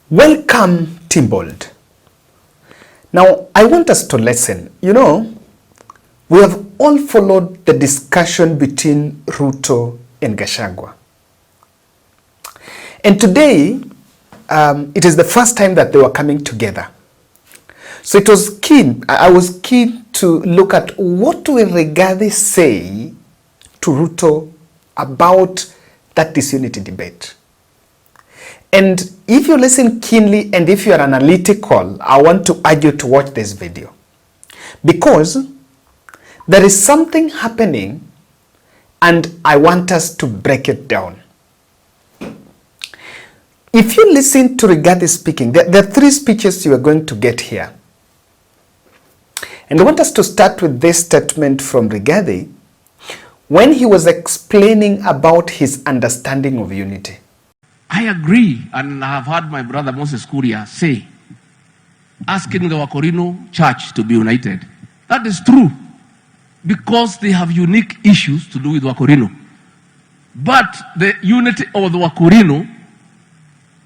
Welcome, Timbold. Now, I want us to listen. You know, we have all followed the discussion between Ruto and Gachagua. And today, it is the first time that they were coming together. So I was keen to look at what will Rigathi say to Ruto about that disunity debate. And if you listen keenly and if you are analytical, I want to urge you to watch this video. Because there is something happening and I want us to break it down. If you listen to Rigathi speaking, there are three speeches you are going to get here. And I want us to start with this statement from Rigathi when he was explaining about his understanding of unity. I agree, and I have heard my brother Moses Kuria say, asking the Wakorino church to be united. That is true, because they have unique issues to do with Wakorino. But the unity of the Wakorino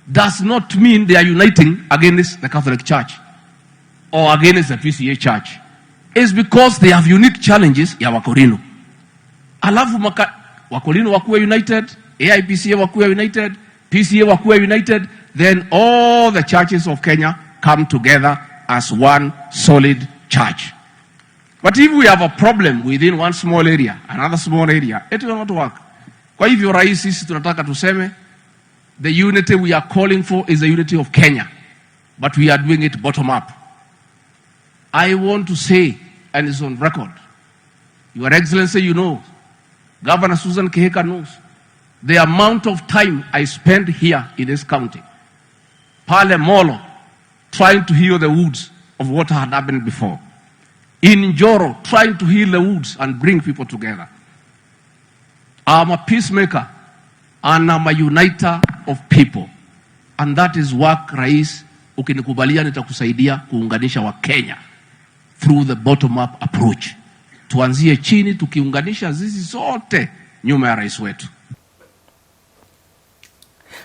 does not mean they are uniting against the Catholic Church or against the PCA Church. It's because they have unique challenges ya Wakorino. Alafu Wakorino wakuwe united, AIPCA wakuwe united, PCA wakuwe united, then all the churches of Kenya come together as one solid church. But if we have a problem within one small area, another small area, it will not work. Kwa hivyo rais, sisi tunataka tuseme, the unity we are calling for is the unity of Kenya, but we are doing it bottom up. I want to say, and it's on record, Your Excellency, you know, Governor Susan Keheka knows, the amount of time I spent here in this county, Pale Molo, trying to heal the wounds of what had happened before. In Njoro, trying to heal the wounds and bring people together. I'm a peacemaker and I'm a uniter of people. And that is work, Rais, ukinikubalia nitakusaidia kuunganisha wa Kenya through the bottom-up approach. Tuanzie chini tukiunganisha zizi zote nyuma ya rais wetu.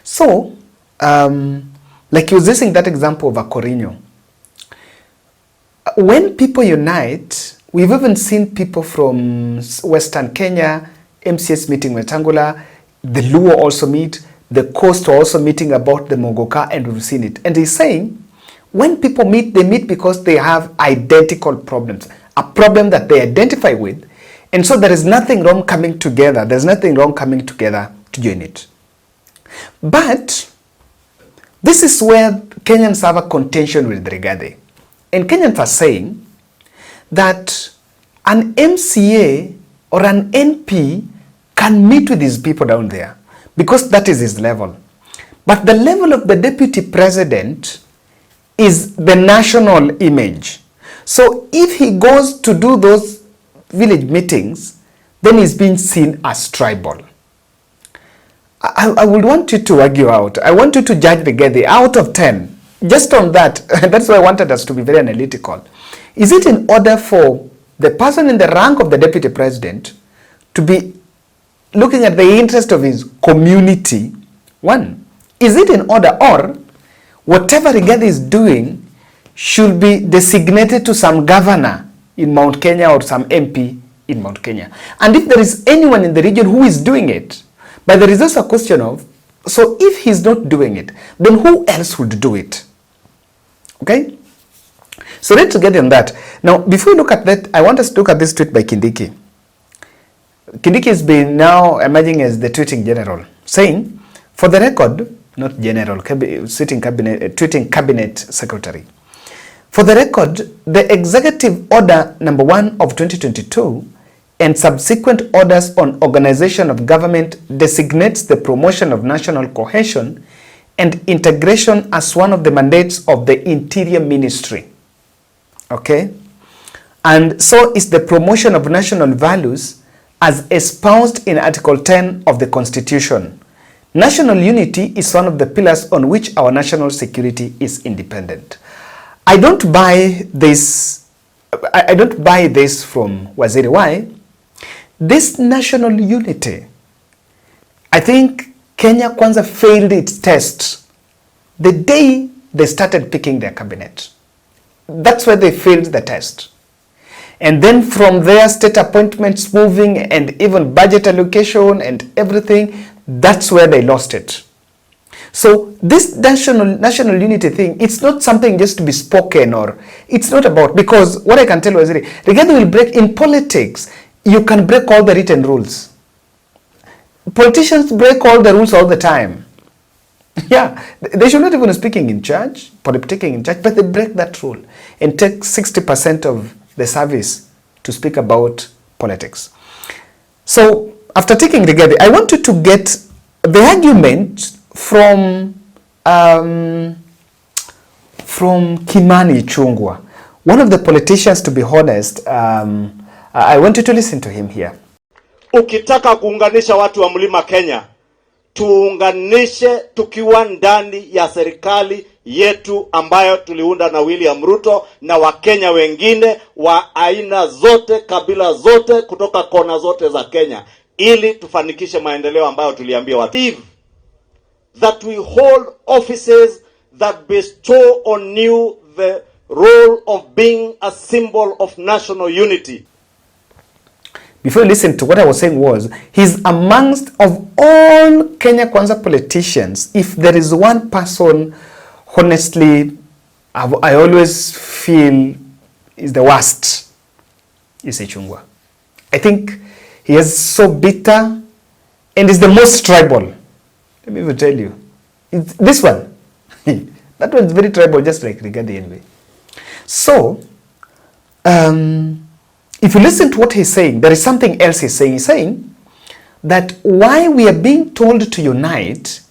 So, like he was using that example of Akorino. When people unite, we've even seen people from Western Kenya, MCS meeting Wetangula, the Luo also meet, the Coast are also meeting about the Mogoka, and we've seen it. And he's saying, when people meet, they meet because they have identical problems, a problem that they identify with. And so there is nothing wrong coming together. There's nothing wrong coming together to join it. But this is where Kenyans have a contention with Rigathi. And Kenyans are saying that an MCA or an NP can meet with these people down there because that is his level. But the level of the deputy president is the national image. So if he goes to do those village meetings, then he's being seen as tribal. I would want you to argue out. I want you to judge Rigathi out of 10. Just on that, that's why I wanted us to be very analytical. Is it in order for the person in the rank of the deputy president to be looking at the interest of his community? One, is it in order, or whatever Rigathi is doing should be designated to some governor in Mount Kenya or some MP in Mount Kenya? And if there is anyone in the region who is doing it, but there is also a question of, so if he's not doing it, then who else would do it? Okay? So let's get on that. Now, before we look at that, I want us to look at this tweet by Kindiki. Kindiki has been now emerging as the tweeting general, saying, for the record, not general, tweeting cabinet secretary. For the record, the executive order number 1 of 2022 and subsequent orders on organization of government designates the promotion of national cohesion and integration as one of the mandates of the Interior Ministry. Okay? And so is the promotion of national values as espoused in Article 10 of the Constitution. National unity is one of the pillars on which our national security is independent. I don't buy this. I don't buy this from Waziri. Why? This national unity, I think Kenya Kwanza failed its test the day they started picking their cabinet. That's where they failed the test. And then from there, state appointments moving and even budget allocation and everything, that's where they lost it. So this national unity thing, it's not something just to be spoken, or it's not about, because what I can tell you is Rigathi will break in politics. You can break all the written rules. Politicians break all the rules all the time. Yeah, they should not even be speaking in church, politicking in church, but they break that rule and take 60% of the service to speak about politics. So after taking Rigathi, I want you to get the argument from Kimani Ichung'wah, one of the politicians, to be honest. I want you to listen to him here. Ukitaka kuunganisha watu wa Mlima Kenya, tuunganishe tukiwa ndani ya serikali yetu ambayo tuliunda na William Ruto na Wakenya wengine wa aina zote, kabila zote, kutoka kona zote za Kenya, ili tufanikishe maendeleo ambayo tuliambia watu. That we hold offices that bestow on you the role of being a symbol of national unity. Before you listen to what I was saying was, he's amongst of all Kenya Kwanza politicians, if there is one person, honestly, I always feel is the worst, is Ichung'wah. I think he is so bitter and is the most tribal. Let me even tell you. It's this one. That one's very tribal, just like Rigathi anyway. So, if you listen to what he's saying, there is something else he's saying. He's saying that why we are being told to unite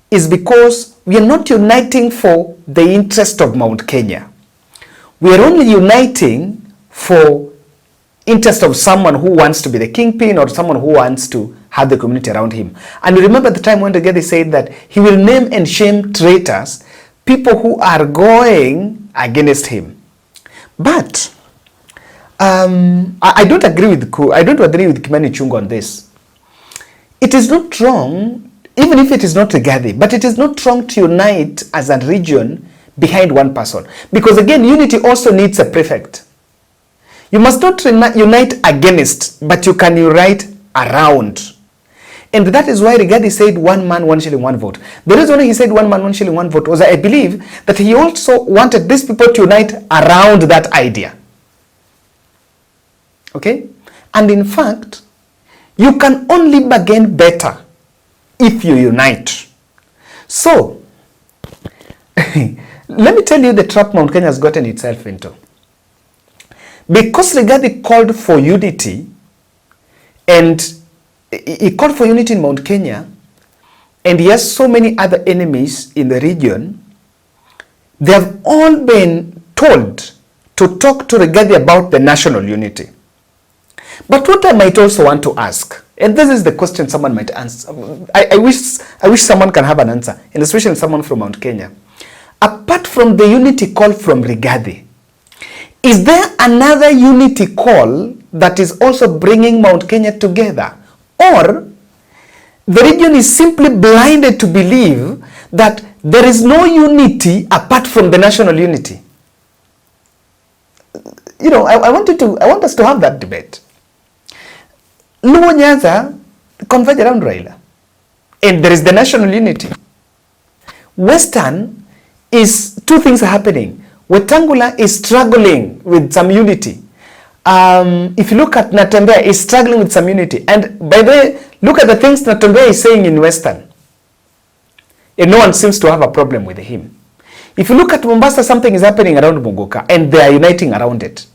is because we are not uniting for the interest of Mount Kenya. We are only uniting for interest of someone who wants to be the kingpin or someone who wants to have the community around him. And you remember the time when Rigathi said that he will name and shame traitors, people who are going against him. But I don't agree with Kimani Ichung'wah on this. It is not wrong, even if it is not Rigathi, but it is not wrong to unite as a region behind one person. Because again, unity also needs a prefect. You must not unite against, but you can unite around. And that is why Rigathi said 1 man, 1 shilling, 1 vote. The reason why he said 1 man, 1 shilling, 1 vote was, I believe, that he also wanted these people to unite around that idea. Okay? And in fact, you can only bargain better if you unite. So, let me tell you the trap Mount Kenya has gotten itself into. Because Rigathi called for unity, and he called for unity in Mount Kenya, and he has so many other enemies in the region, they have all been told to talk to Rigathi about the national unity. But what I might also want to ask, and this is the question someone might answer, I wish someone can have an answer, and especially someone from Mount Kenya. Apart from the unity call from Rigathi, is there another unity call that is also bringing Mount Kenya together? Or the region is simply blinded to believe that there is no unity apart from the national unity? You know, I want us to have that debate. Luo Nyanza converge around Raila, and there is the national unity. Western is two things are happening. Wetangula is struggling with some unity. If you look at Natembeya, is struggling with some unity. And by the way, look at the things Natembeya is saying in Western. And no one seems to have a problem with him. If you look at Mombasa, something is happening around Muguka, and they are uniting around it.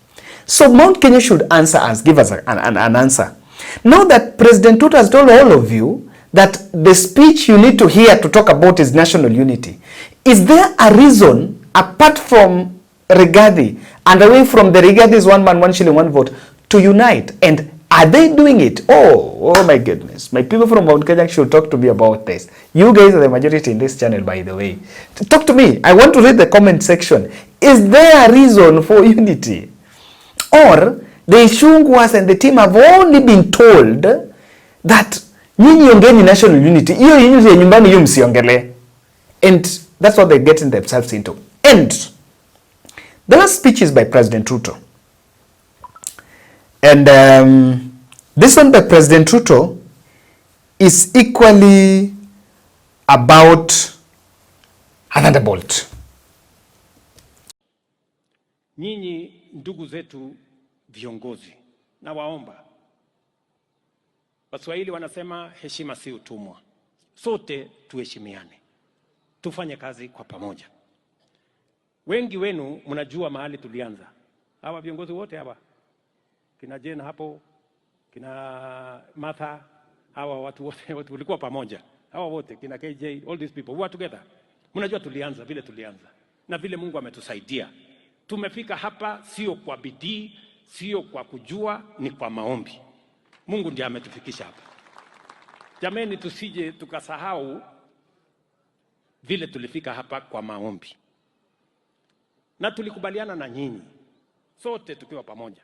So Mount Kenya should answer us, give us an answer. Now that President Ruto has told all of you that the speech you need to hear to talk about is national unity, is there a reason apart from Rigathi and away from the Rigathi's 1 man, 1 shilling, 1 vote to unite? And are they doing it? Oh my goodness. My people from Mount Kenya should talk to me about this. You guys are the majority in this channel, by the way. Talk to me. I want to read the comment section. Is there a reason for unity? Or the Ichung'wahs and the team have only been told that nyinyi ongeni national unity. Hiyo unity ya nyumbani hiyo msiongele. And That's what they're getting themselves into. And the last speech is by President Ruto. And this one by President Ruto is equally about a thunderbolt. Nyinyi ndugu zetu viongozi, na waomba. Waswahili wanasema heshima si utumwa. Sote tuheshimiane. Tufanye kazi kwa pamoja. Wengi wenu mnajua mahali tulianza. Hawa viongozi wote hawa. Kina Jane hapo, kina Martha, hawa watu wote walikuwa pamoja. Hawa wote, kina KJ, all these people, we were together. Mnajua tulianza, vile tulianza. Na vile Mungu ametusaidia. Tumefika hapa sio kwa bidii, sio kwa kujua, ni kwa maombi. Mungu ndiye ametufikisha hapa. Jameni, tusije tukasahau vile tulifika hapa kwa maombi. Na tulikubaliana na nyinyi sote tukiwa pamoja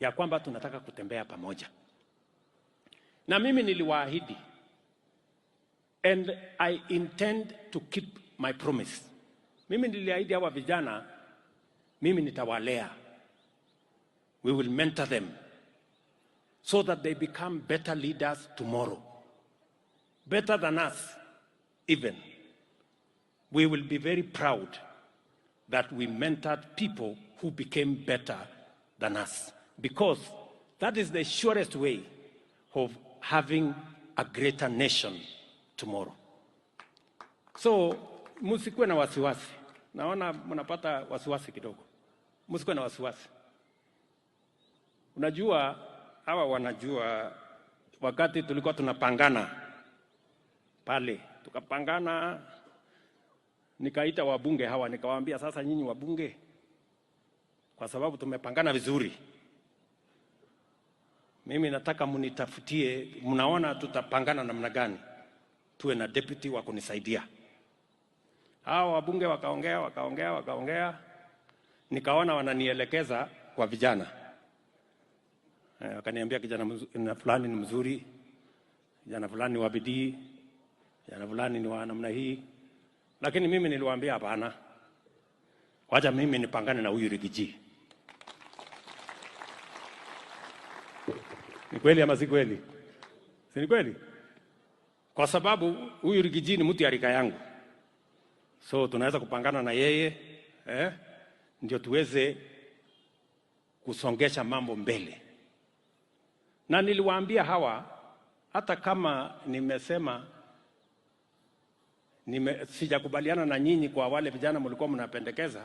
ya kwamba tunataka kutembea pamoja. Na mimi niliwaahidi, and I intend to keep my promise. Mimi niliahidi hawa vijana, mimi nitawalea. We will mentor them so that they become better leaders tomorrow. Better than us even. We will be very proud that we mentored people who became better than us, because that is the surest way of having a greater nation tomorrow. So, musikuwe na wasiwasi. Naona mnapata wasiwasi kidogo. Musikuwe na wasiwasi. Unajua, hawa wanajua wakati tulikuwa tunapangana pale, tukapangana, nikaita wabunge hawa, nikawaambia sasa nyinyi wabunge, kwa sababu tumepangana vizuri, mimi nataka munitafutie, mnaona tutapangana namna gani, tuwe na deputy wa kunisaidia. Hawa wabunge wakaongea, nikaona wananielekeza kwa vijana. Wakaniambia kijana fulani ni mzuri, kijana fulani ni wa bidii, kijana fulani ni wa namna hii. Lakini mimi niliwaambia hapana. Wacha mimi nipangane na huyu Rigathi. Ni kweli ama si kweli? Si ni kweli? Kwa sababu huyu Rigathi ni mtu ya rika yangu. So tunaweza kupangana na yeye, ndio tuweze kusongesha mambo mbele. Na niliwaambia hawa, hata kama nimesema sijakubaliana na nyinyi kwa wale vijana mlikuwa mnapendekeza,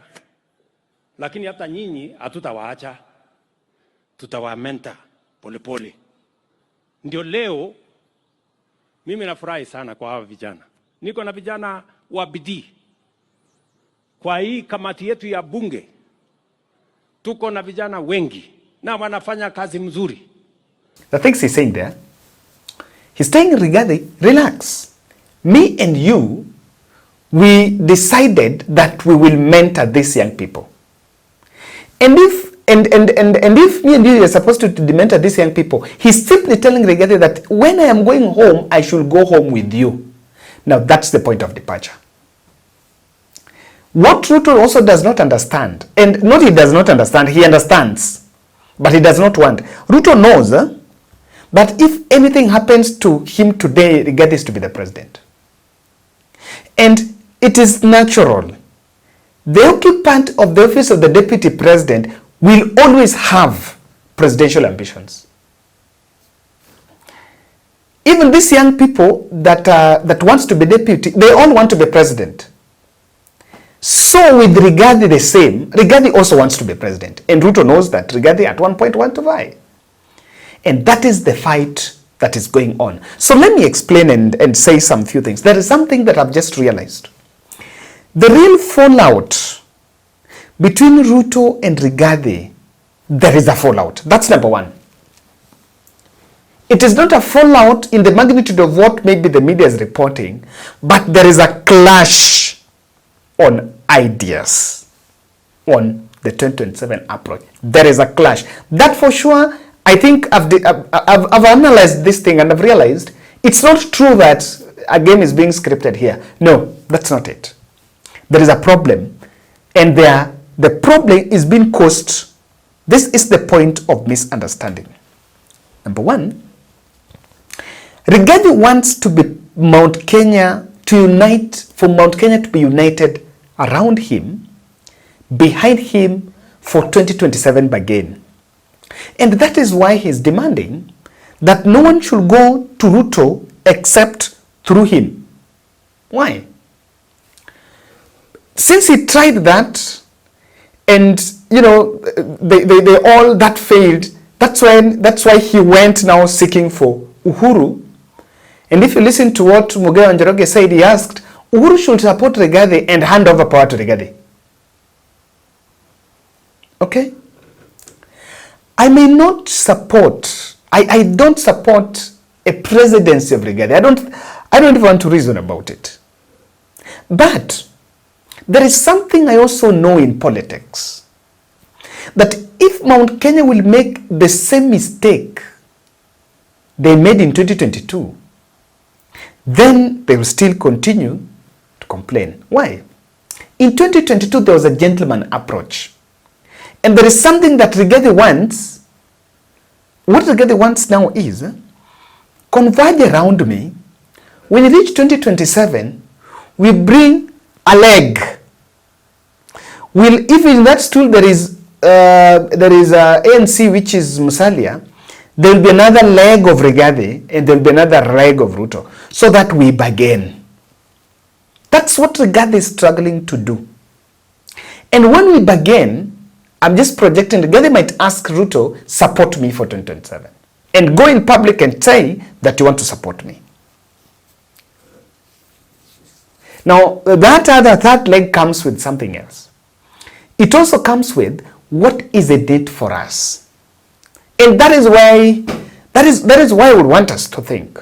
lakini hata nyinyi hatutawaacha, tutawamenta polepole. Ndio leo mimi nafurahi sana kwa hawa vijana. Niko na vijana wa bidii. Kwa hii kamati yetu ya bunge tuko na vijana wengi na wanafanya kazi mzuri. The things he's saying there, he's saying, Rigathi, relax. Me and you, we decided that we will mentor these young people. And if me and you are supposed to mentor these young people, he's simply telling Rigathi that when I am going home, I should go home with you. Now that's the point of departure. What Ruto also does not understand, and not he does not understand, he understands, but he does not want. Ruto knows that if anything happens to him today, Rigathi is to be the president. And it is natural. The occupant of the office of the deputy president will always have presidential ambitions. Even these young people that wants to be deputy, they all want to be president. So with Rigathi the same, Rigathi also wants to be president. And Ruto knows that Rigathi at one point wants to vie. And that is the fight that is going on. So let me explain and say some few things. There is something that I've just realized. The real fallout between Ruto and Rigathi, there is a fallout. That's number one. It is not a fallout in the magnitude of what maybe the media is reporting, but there is a clash on ideas on the 2027 approach. There is a clash. That for sure, I think I've analyzed this thing and I've realized it's not true that a game is being scripted here. No, that's not it. there is a problem, and the problem is being caused. This is the point of misunderstanding. Number one, Rigathi wants to be Mount Kenya to unite, for Mount Kenya to be united around him, behind him for 2027 again. And that is why he's demanding that no one should go to Ruto except through him. Why? Since he tried that, and they all that failed, that's why he went now seeking for Uhuru. And if you listen to what Mugai Njoroge said, he asked, Uhuru should support Rigathi and hand over power to Rigathi. Okay? I may not support, I don't support a presidency of Rigathi. I don't even want to reason about it. But there is something I also know in politics, that if Mount Kenya will make the same mistake they made in 2022, then they will still continue to complain. Why? In 2022, there was a gentleman approach. And there is something that Rigathi wants. What Rigathi wants now is, converge around me. When you reach 2027, we bring a leg. If in that stool there is ANC, which is Musalia, there will be another leg of Rigathi, and there will be another leg of Ruto, so that we bargain. That's what Rigathi is struggling to do. And when we bargain, I'm just projecting, Rigathi might ask Ruto, support me for 2027. And go in public and say that you want to support me. Now, that third leg comes with something else. It also comes with, what is a date for us? And that is why I would want us to think.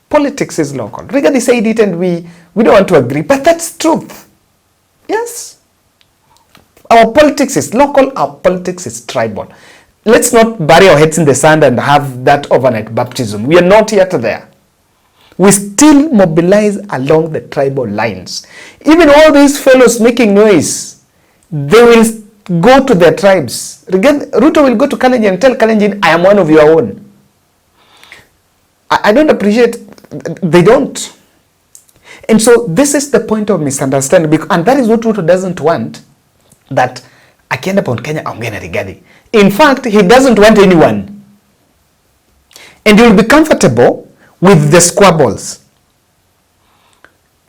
Politics is local. Rigathi said it, and we don't want to agree, but that's truth. Yes. Our politics is local, our politics is tribal. Let's not bury our heads in the sand and have that overnight baptism. We are not yet there. We still mobilize along the tribal lines. Even all these fellows making noise, they will go to their tribes. Ruto will go to Kalenjin and tell Kalenjin, I am one of your own. I don't appreciate, they don't. And so this is the point of misunderstanding, and that is what Ruto doesn't want, that akienda Mount Kenya aongea Rigathi. In fact, he doesn't want anyone. And he will be comfortable with the squabbles.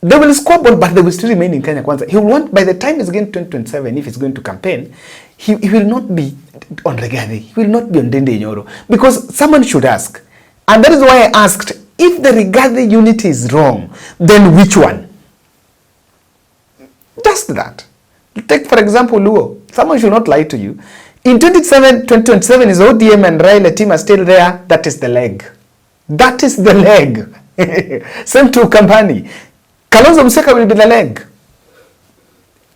They will squabble, but they will still remain in Kenya Kwanza. He will want, by the time he's going to 2027, if he's going to campaign, he will not be on Rigathi. He will not be on Dende Nyoro. Because someone should ask. And that is why I asked, if the Rigathi unity is wrong, then which one? Just that. Take, for example, Luo. Someone should not lie to you. In 2027, is ODM and Raila team are still there. That is the leg. That is the leg. Same to Kampani. Kalonzo Musyoka will be the leg.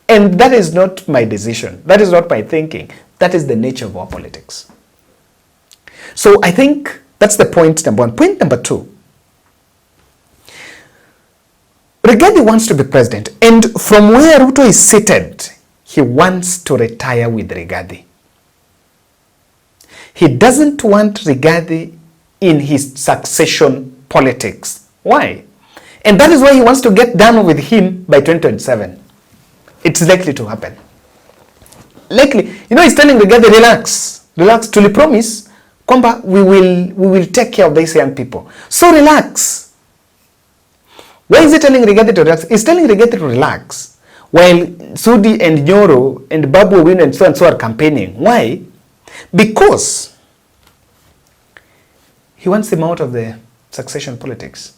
And that is not my decision. That is not my thinking. That is the nature of our politics. So I think that's the point number one. Point number two. Rigathi wants to be president. And from where Ruto is seated, he wants to retire with Rigathi. He doesn't want Rigathi in his succession politics. Why? And that is why he wants to get done with him by 2027. It's likely to happen. Likely. He's telling Rigathi, relax. Relax. Tuli promise, kwamba we will take care of these young people. So relax. Why is he telling Rigathi to relax? He's telling Rigathi to relax while Sudi and Nyoro and Babu Owino and so are campaigning. Why? Because he wants him out of the succession politics.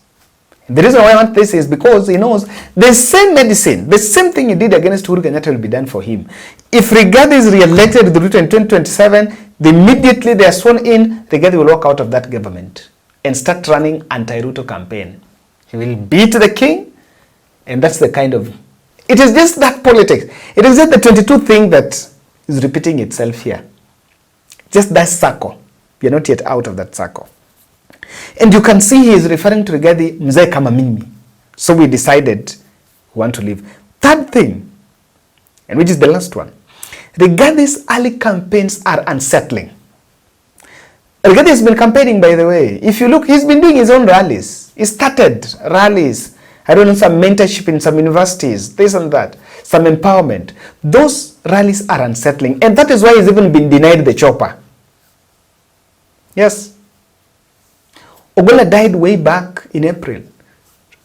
The reason why I want this is because he knows the same medicine, the same thing he did against Uhuru Kenyatta will be done for him. If Rigathi is re-elected with Ruto in 2027, immediately they are sworn in, Rigathi will walk out of that government and start running anti-Ruto campaign. He will beat the king, and that's the kind of... It is just that politics. It is just the 22 thing that is repeating itself here. Just that circle. We are not yet out of that circle. And you can see he is referring to Rigathi, mzee kama mimi. So we decided we want to leave. Third thing, and which is the last one, Rigathi's early campaigns are unsettling. Rigathi has been campaigning, by the way. If you look, he's been doing his own rallies. He started rallies. I don't know, some mentorship in some universities, this and that, some empowerment. Those rallies are unsettling. And that is why he's even been denied the chopper. Yes. Ogola died way back in April.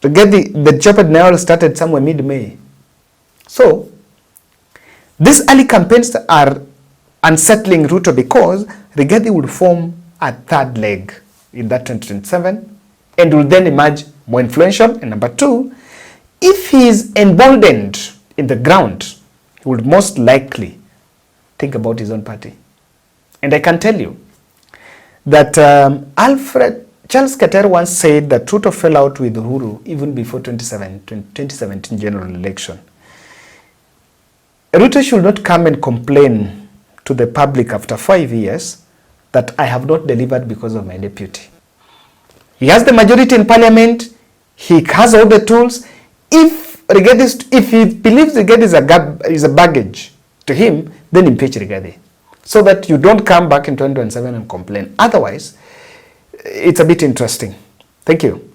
Rigathi, the chopper now started somewhere mid-May. So, these early campaigns are unsettling Ruto because Rigathi would form a third leg in that 2027 and will then emerge more influential. And number two, if he is emboldened in the ground, he would most likely think about his own party. And I can tell you that Charles Keter once said that Ruto fell out with Uhuru even before 2017 general election. Ruto should not come and complain to the public after 5 years that I have not delivered because of my deputy. He has the majority in parliament. He has all the tools. If he believes Rigathi is a baggage to him, then impeach Rigathi, so that you don't come back in 2027 and complain. Otherwise, it's a bit interesting. Thank you.